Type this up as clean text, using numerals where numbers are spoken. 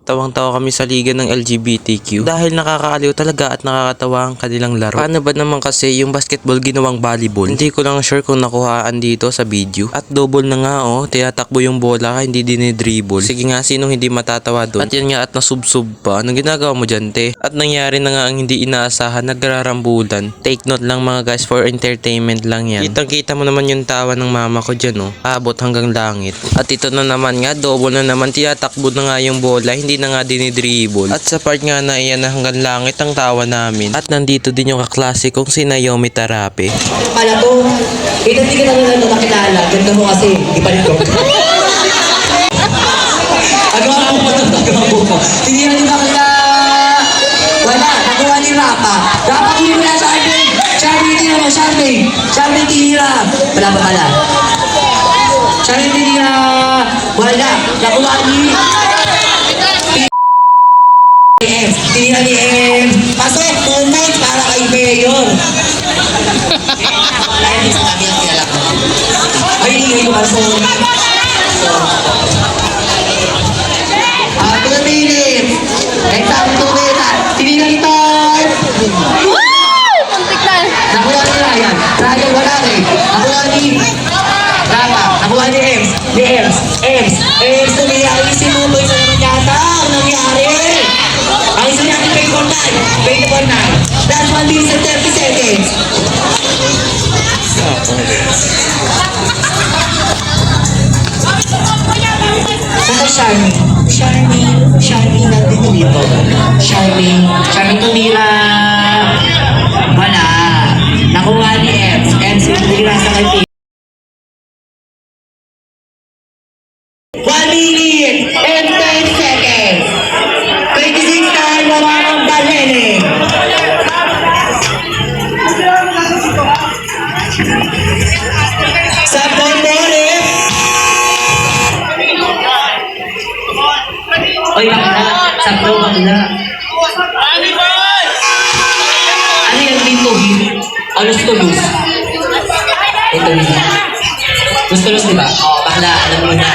Tawang-tawa kami sa liga ng LGBTQ dahil nakakaaliw talaga at nakakatawa ang kanilang laro. Paano ba naman kasi yung basketball ginawang volleyball? Hindi ko lang sure kung nakuhaan dito sa video. At double na nga tinatakbo yung bola hindi dinidribble. Sige nga, sinong hindi matatawa doon? At yan nga at nasubsob pa. Anong ginagawa mo dyan, te? At nangyari na nga ang hindi inaasahan, nagrarambulan. Take note lang mga guys, for entertainment lang yan. Kitang-kita mo naman yung tawa ng mama ko dyan abot hanggang langit. At ito na naman nga, double na naman, tinatakbo na nga yung bola, hindi na nga dinidribble. At sa part nga na iyan na hanggang langit ang tawa namin. At nandito din yung kaklase kong si Naomi Tarape. Pala to, hindi ka naman ito nakilala. Ganda mo kasi, ipalit ko. Agawa mo mo. Hindi na rin nakilala. Wala, nakuha ni Rapa. Rapa kunin mo na, Charming. Charming, tira mo, Charming. Charming, tira. Wala pa pala. Charming, tira. Wala, nakuha ni Tira ni M. Pasok, moment para kay Mayor. Lahat din sa kami ang kilala ko. Ay, hindi kayo pasok. 2 minutes. Exam 2 minutes. Tinira ni Todd. Nakuha ni Ryan. Ryan wala rin. Nakuha ni Rapa. Nakuha ni Ems. Ni Ems. Ems tumiyari si Mutoy sa naman yata. Ang nangyari. Ang isa natin 24-9. That's 1 minute and 30 seconds. Saka Charming natin dito. Charming tumira. Wala. Nakuha ni Ems. Ems yung tumira sa kay 1 minute and 10 seconds. 26 time, wala kang dalhin. Sa Bombore. Oy, bakla. Sakto, bakla. Ano yan dito? Alos tulus. Ito yun. Gusto-lus, diba? Bakla, alam mo na.